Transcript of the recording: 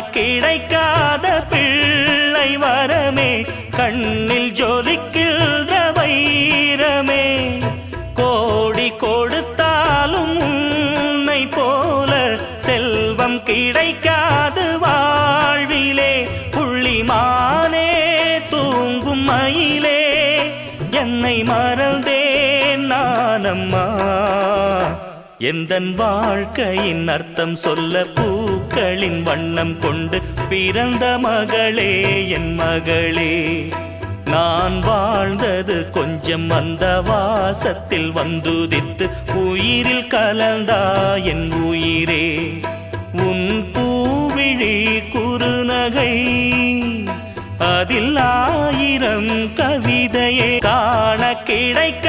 கிடைக்காத பிள்ளை வரமே, கண்ணில் ஜொலிக்கின்ற வைரமே. கோடி கொடுத்தாலும் உன்னை போல செல்வம் கிடைக்காது வாழ்விலே. புள்ளிமானே தூங்கும் மயிலே, என்னை மறந்தேன் நானம்மா. எந்தன் வாழ்க்கையின் அர்த்தம் சொல்ல பூக்களின் வண்ணம் கொண்டு பிறந்த மகளே என் மகளே. நான் வாழ்ந்தது கொஞ்சம் அந்த வாசத்தில் வந்துதித்து உயிரில் கலந்தா என் உயிரே. உன் பூவிழி குறுநகை அதில் 1000 கவிதையே காண கிடைக்க